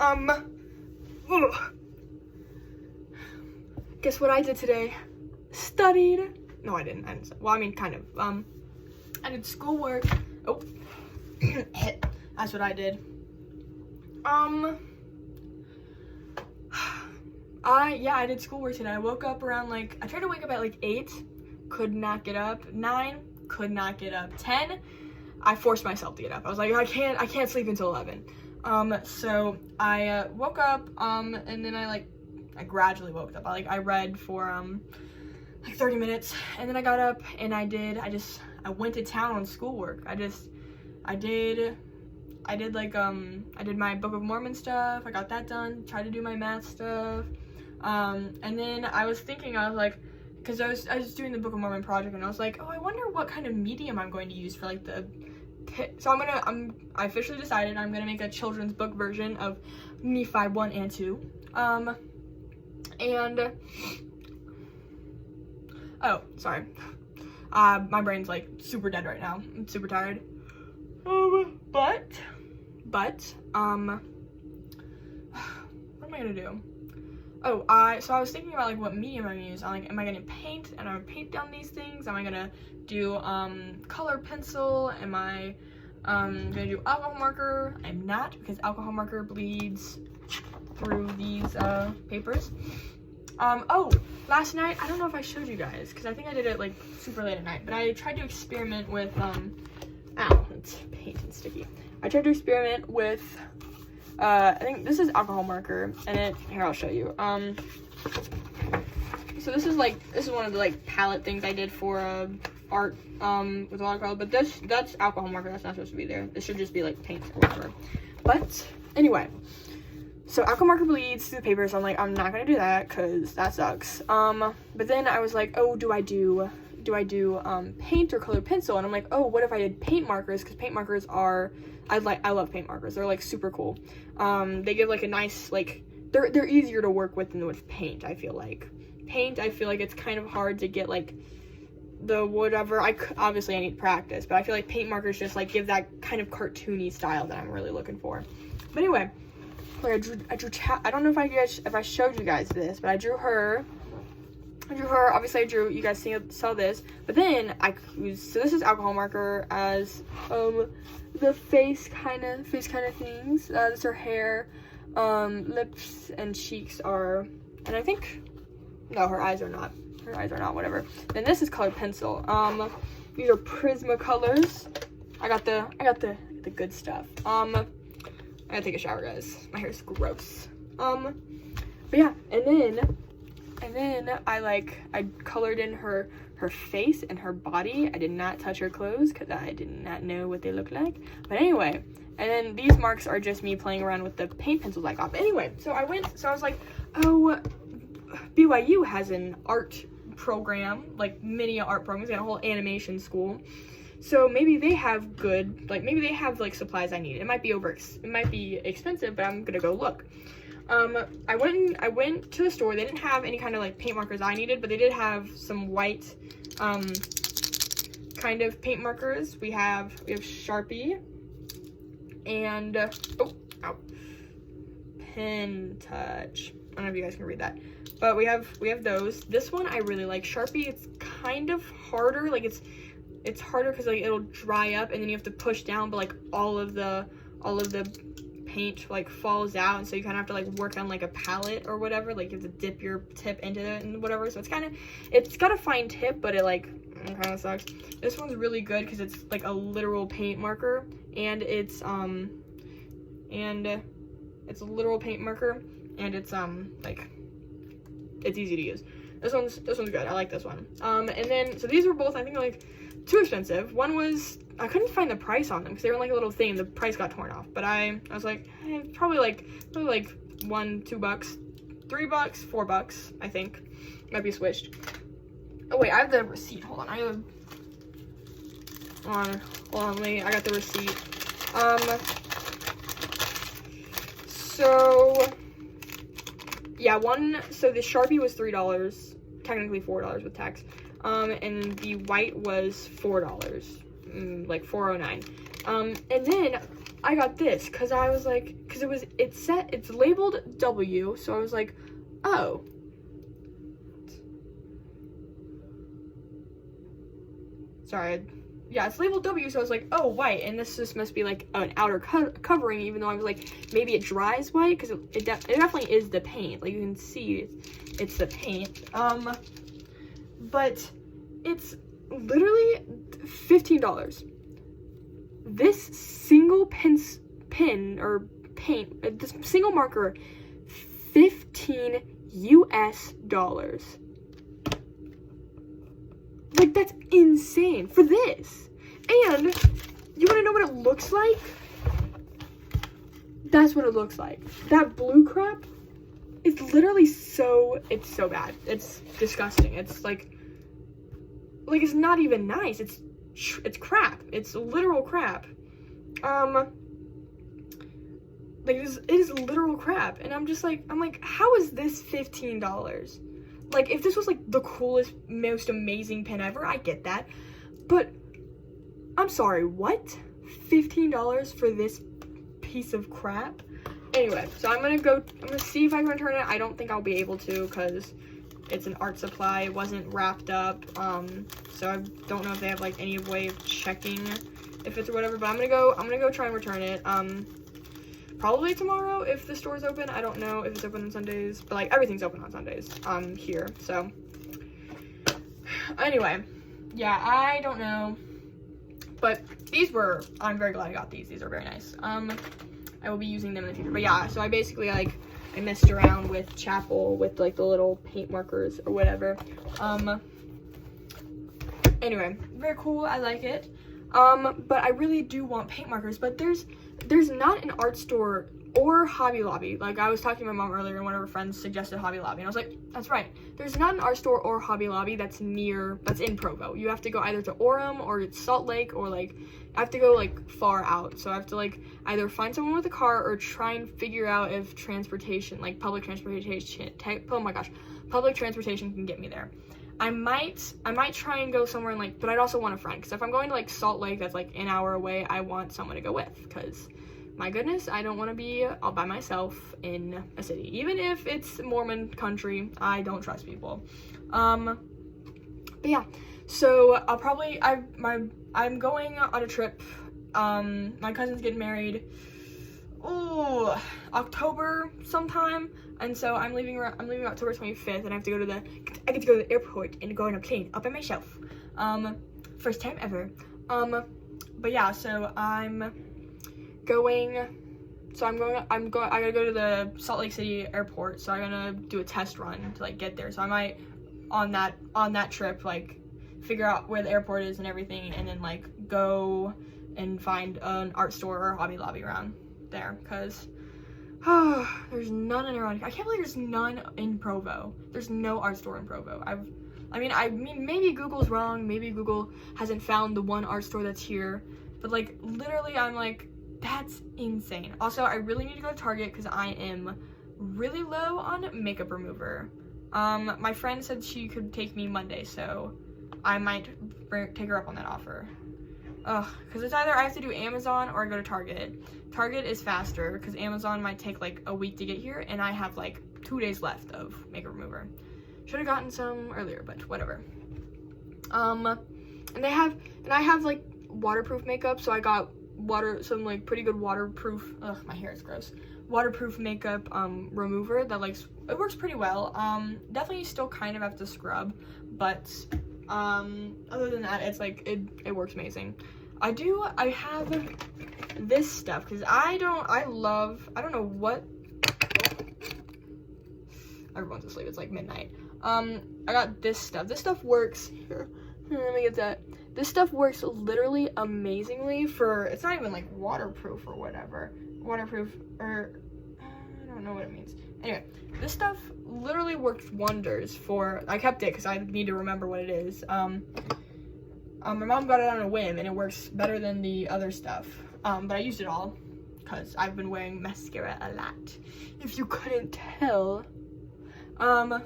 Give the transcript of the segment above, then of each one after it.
Ugh. Guess what I did today? Studied. No, I didn't. Well, I mean, kind of. I did schoolwork. Oh, that's what I did. I did schoolwork today. I woke up around I tried to wake up at 8, could not get up. 9, could not get up. 10, I forced myself to get up. I was like, I can't sleep until 11. So I woke up, and then I gradually woke up. I read for 30 minutes, and then I got up and I went to town on schoolwork. I did my Book of Mormon stuff. I got that done. Tried to do my math stuff. And then I was thinking, because I was doing the Book of Mormon project, and I was like, oh, I wonder what kind of medium I'm going to use for so I officially decided I'm gonna make a children's book version of Nephi 1 and 2. Oh, sorry. My brain's super dead right now. I'm super tired. But what am I gonna do? Oh, so I was thinking about what medium I'm gonna use. Am I gonna paint and I'm gonna paint down these things? Am I gonna do color pencil? Am I gonna do alcohol marker? I'm not, because alcohol marker bleeds through these papers. Oh, last night, I don't know if I showed you guys, because I think I did it super late at night, but I tried to experiment with ow, it's paint and sticky. I tried to experiment with I think this is alcohol marker, and here, I'll show you. So this is one of the palette things I did for art with watercolor, but that's alcohol marker. That's not supposed to be there. This should just be paint or whatever. But anyway, so alcohol marker bleeds through the paper, so I'm not gonna do that because that sucks. But then I was like, oh, do I do paint or color pencil? And I'm like, oh, what if I did paint markers? Because paint markers are, I love paint markers. They're super cool. They give a nice they're easier to work with than with paint. I feel like it's kind of hard to get the whatever. Obviously I need practice, but I feel like paint markers just give that kind of cartoony style that I'm really looking for. But anyway, I drew I don't know if I showed you guys this, but I drew her. Obviously you guys saw this, but then so this is alcohol marker as the face kind of things. This is her hair, lips and cheeks are, and I think, no, her eyes are not, whatever. Then this is colored pencil. These are Prismacolors. I got the good stuff. I gotta take a shower, guys. My hair's gross. But yeah, and then I colored in her face and her body. I did not touch her clothes because I did not know what they looked like. But anyway, and then these marks are just me playing around with the paint pencils I got. But anyway, so I was like, oh, BYU has an art program, mini art programs. They got a whole animation school. So maybe they have good, maybe they have supplies I need. It might be expensive, but I'm gonna go look. I went to the store. They didn't have any kind of paint markers I needed, but they did have some white kind of paint markers. We have Sharpie and Pen Touch. I don't know if you guys can read that, but we have those. This one I really like. Sharpie, it's kind of harder. It's harder because it'll dry up and then you have to push down, but all of the paint falls out, and so you kind of have to work on a palette or whatever. You have to dip your tip into it and whatever. So it's got a fine tip, but it kind of sucks. This one's really good because it's a literal paint marker, and it's a literal paint marker, and it's it's easy to use. This one's good. I like this one. And then so these were both, I think, too expensive. One was, I couldn't find the price on them because they were in a little thing. The price got torn off, but I was like, probably $1, $2, $3, $4, I think. Might be switched. Oh wait, I have the receipt. Hold on, hold on, wait, I got the receipt. So yeah, so the Sharpie was $3, technically $4 with tax. And the white was $4, $4.09. And then I got this because I was like, because it's labeled W, so I was like, oh. Sorry, yeah, it's labeled W, so I was like, oh, white, and this just must be like an outer covering, even though I was like, maybe it dries white, because it definitely is the paint. Like, you can see it's the paint. But it's literally $15. This single pen or paint, this single marker, $15 US. Like, that's insane for this. And you want to know what it looks like? That's what it looks like. That blue crap, it's literally it's so bad. It's disgusting. It's like it's not even nice. It's crap. It's literal crap. Like, it is literal crap. And I'm like, how is this $15? Like, if this was, like, the coolest, most amazing pen ever, I get that. But, I'm sorry, what? $15 for this piece of crap? Anyway, so I'm gonna see if I can return it. I don't think I'll be able to, because it's an art supply. It wasn't wrapped up, so I don't know if they have, like, any way of checking if it's or whatever, but I'm gonna go try and return it. Probably tomorrow if the store's open. I don't know if it's open on Sundays, but like everything's open on Sundays here. So anyway, yeah, I don't know, but I'm very glad I got these. These are very nice. I will be using them in the future. But yeah, so I basically I messed around with Chappell with like the little paint markers or whatever. Anyway, very cool. I like it. But I really do want paint markers, but there's not an art store or Hobby Lobby. Like, I was talking to my mom earlier, and one of her friends suggested Hobby Lobby, and I was like, that's right. There's not an art store or Hobby Lobby that's in Provo. You have to go either to Orem or Salt Lake, or like, I have to go like far out. So I have to like either find someone with a car or try and figure out if transportation, like public transportation can get me there. I might try and go somewhere in like, but I'd also want a friend, because if I'm going to like Salt Lake, that's like an hour away, I want someone to go with, because my goodness, I don't want to be all by myself in a city. Even if it's Mormon country, I don't trust people. But yeah, so I'm going on a trip. My cousin's getting married, October sometime, and so I'm leaving October 25th, and I get to go to the airport and go on a plane all by myself. First time ever. But yeah, so I gotta go to the Salt Lake City airport, so I'm gonna do a test run to like get there. So I might on that trip like figure out where the airport is and everything, and then like go and find an art store or Hobby Lobby around there, because there's none around. I can't believe there's none in Provo. There's no art store in Provo. I mean maybe Google's wrong, maybe Google hasn't found the one art store that's here, but like literally I'm like, that's insane. Also, I really need to go to Target because I am really low on makeup remover. My friend said she could take me Monday, so I might take her up on that offer. Because it's either I have to do Amazon or I go to Target. Target is faster, because Amazon might take like a week to get here, and I have like 2 days left of makeup remover. Should have gotten some earlier, but whatever. And I have like waterproof makeup, so I got some like pretty good waterproof, my hair is gross, waterproof makeup remover that like, it works pretty well. Definitely still kind of have to scrub, but other than that, it's like it works amazing. I have this stuff because I don't know what, everyone's asleep, it's like midnight. I got this stuff. This stuff works here. Let me get that. This stuff works literally amazingly for, it's not even like waterproof or whatever. Waterproof, or I don't know what it means. Anyway, this stuff literally works wonders for, I kept it because I need to remember what it is. My mom got it on a whim, and it works better than the other stuff. But I used it all because I've been wearing mascara a lot, if you couldn't tell. So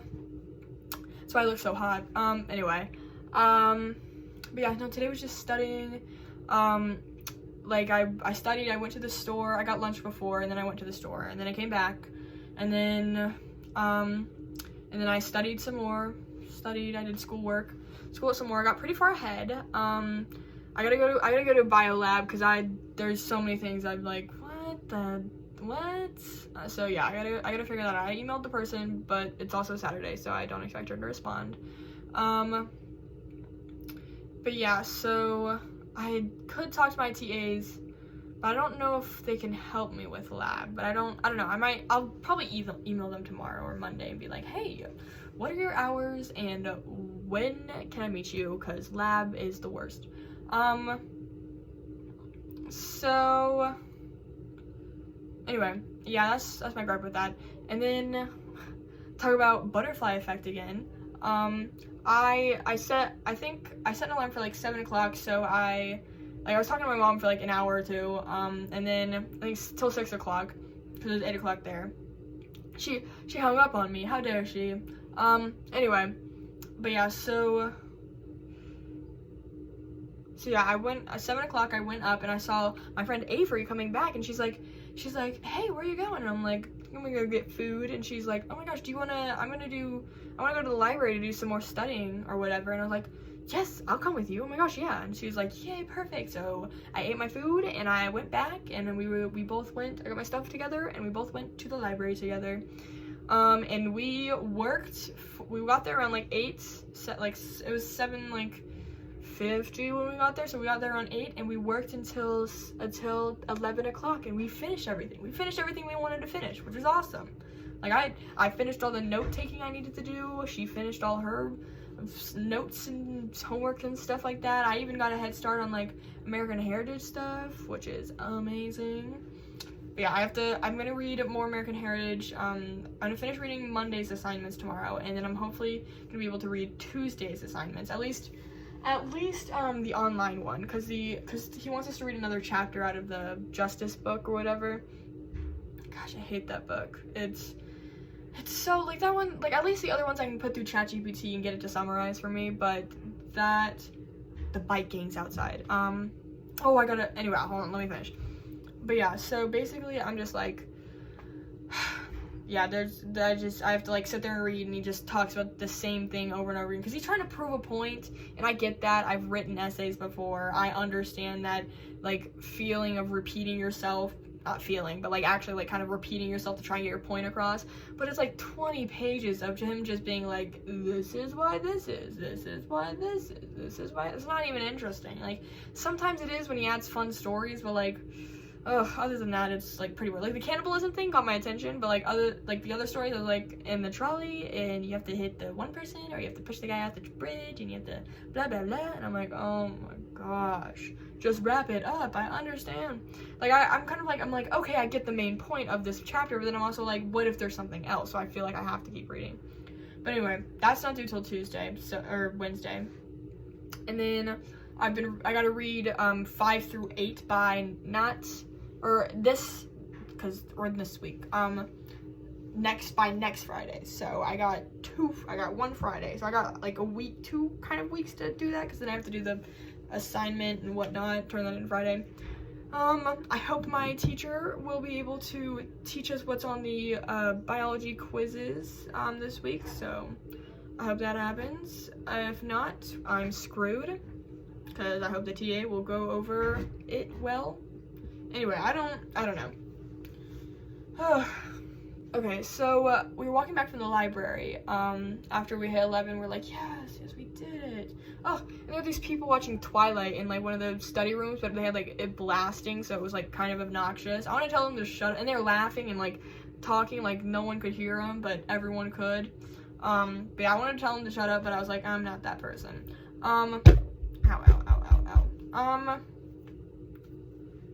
I look so hot. Anyway, but yeah, no, today was just studying. like, I studied, I went to the store, I got lunch before, and then I went to the store, and then I came back, and then I studied some more, I did school some more, I got pretty far ahead. I gotta go to bio lab, because there's so many things I'm like, what? So yeah, I gotta figure that out. I emailed the person, but it's also Saturday, so I don't expect her to respond. But yeah, so I could talk to my TAs, but I don't know if they can help me with lab, but I don't know, I'll probably email them tomorrow or Monday and be like, hey, what are your hours, and when can I meet you, because lab is the worst. So anyway, yeah, that's my gripe with that. And then talk about butterfly effect again. I set an alarm for like 7 o'clock, so I was talking to my mom for like an hour or two, and then I think till 6 o'clock, because it was 8 o'clock there. She hung up on me, how dare she. Anyway, but yeah, so yeah, I went at 7 o'clock, I went up and I saw my friend Avery coming back, and she's like, hey, where are you going? And I'm like, I'm gonna go get food. And she's like, oh my gosh, I wanna go to the library to do some more studying or whatever. And I was like, yes, I'll come with you. Oh my gosh, yeah. And she was like, yay, perfect. So I ate my food and I went back, and then we both went, I got my stuff together, and we both went to the library together. And we got there around like 8, it was 7 like 50 when we got there, so we got there around 8, and we worked until 11 o'clock, and we finished everything we wanted to finish, which was awesome. Like, I finished all the note taking I needed to do, she finished all her notes and homework and stuff like that. I even got a head start on like American Heritage stuff, which is amazing. But yeah, I'm gonna read more American Heritage. I'm gonna finish reading Monday's assignments tomorrow, and then I'm hopefully gonna be able to read Tuesday's assignments, at least the online one, because he wants us to read another chapter out of the Justice book or whatever. Gosh, I hate that book. It's so, like, that one, like, at least the other ones I can put through ChatGPT and get it to summarize for me, but the bike gang's outside. Anyway, hold on, let me finish. But yeah, so basically I'm just like, yeah, I have to like sit there and read, and he just talks about the same thing over and over again, because he's trying to prove a point, and I get that. I've written essays before. I understand that, like, feeling of repeating yourself, not feeling, but like actually like kind of repeating yourself to try and get your point across. But it's like 20 pages of him just being like, this is why this is, this is why this is, this is why. It's not even interesting. Like, sometimes it is when he adds fun stories, but like, other than that, it's like pretty weird. Like, the cannibalism thing got my attention, but like the other stories are like in the trolley, and you have to hit the one person, or you have to push the guy out the bridge, and you have to blah blah blah. And I'm like, oh my gosh, just wrap it up. I understand. Like, I'm like, okay, I get the main point of this chapter, but then I'm also like, what if there's something else? So I feel like I have to keep reading. But anyway, that's not due till Tuesday, or Wednesday. And then I gotta read 5 through 8 by this week, next Friday. So I got 1 Friday, so I got like a week, 2 kind of weeks to do that, because then I have to do the assignment and whatnot, turn that in Friday. I hope my teacher will be able to teach us what's on the biology quizzes this week, so I hope that happens. If not, I'm screwed, because I hope the TA will go over it well. Anyway, I don't know. Okay, so we were walking back from the library after we hit 11. We're like, yes, we did it. Oh, and there were these people watching Twilight in like one of the study rooms, but they had like it blasting, so it was like kind of obnoxious. I want to tell them to shut up, and they were laughing and like talking like no one could hear them, but everyone could. But yeah, I wanted to tell them to shut up, but I was like, I'm not that person. Ow.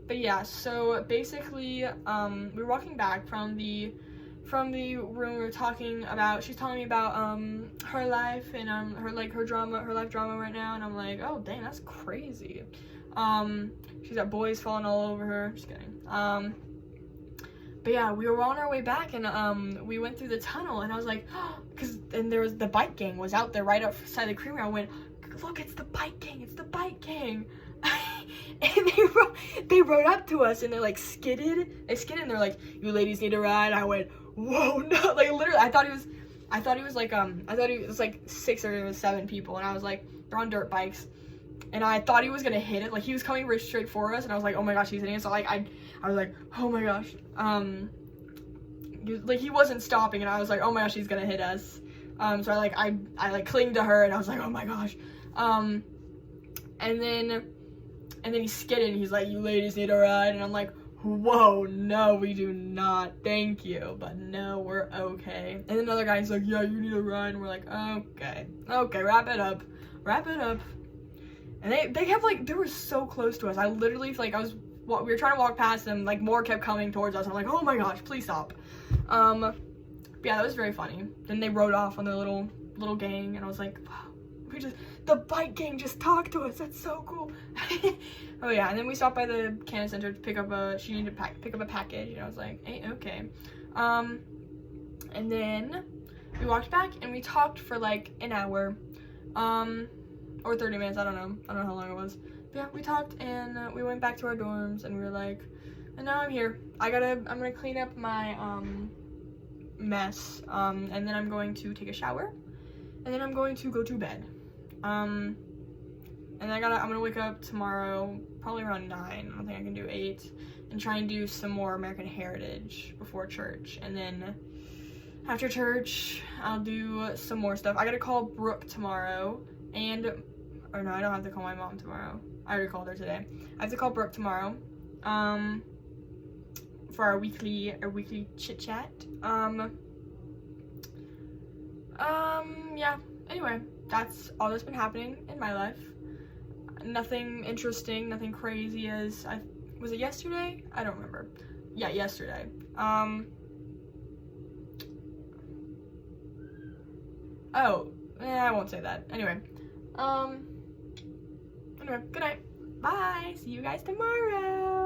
But yeah, so basically, we were walking back from the room. We were talking about, she's telling me about her life and her life drama right now, and I'm like, oh dang, that's crazy. She's got boys falling all over her. Just kidding. But yeah, we were on our way back, and we went through the tunnel, and I was like, and there was the bike gang was out there right outside the creamery. I went, look, it's the bike gang, And they rode up to us and they like skidded and they're like, "You ladies need a ride." I went, "Whoa, no!" Like literally, I thought he was like 6 or 7 people, and I was like, they're on dirt bikes, and I thought he was gonna hit it. Like he was coming right straight for us, and I was like, oh my gosh, he's hitting it. So like I was like, oh my gosh, like he wasn't stopping, and I was like, oh my gosh, he's gonna hit us. So I like clinged to her, and I was like, oh my gosh, and then he skidded, and he's like, "You ladies need a ride," and I'm like, whoa, no, we do not, thank you, but no, we're okay. And then another guy's like, "Yeah, you need a ride," and we're like, okay, wrap it up. And they kept like, they were so close to us. I literally, like, we were trying to walk past them, like more kept coming towards us. I'm like, oh my gosh, please stop. But yeah, that was very funny. Then they rode off on their little gang, and I was like, wow, the bike gang just talked to us. That's so cool. Oh yeah, and then we stopped by the Canada Center to pick up a package, and I was like, hey, okay. And then we walked back and we talked for like an hour, or 30 minutes. I don't know how long it was. But yeah, we talked and we went back to our dorms, and we were like, and now I'm here. I'm gonna clean up my mess, and then I'm going to take a shower, and then I'm going to go to bed. And I'm gonna wake up tomorrow, probably around 9, I don't think I can do 8, and try and do some more American Heritage before church, and then after church, I'll do some more stuff. I gotta call Brooke tomorrow, or no, I don't have to call my mom tomorrow. I already called her today. I have to call Brooke tomorrow, for our weekly chit chat. Yeah, anyway, that's all that's been happening in my life. Nothing interesting, nothing crazy. Was it yesterday? I don't remember. Yeah, yesterday. I won't say that. Anyway, good night. Bye. See you guys tomorrow.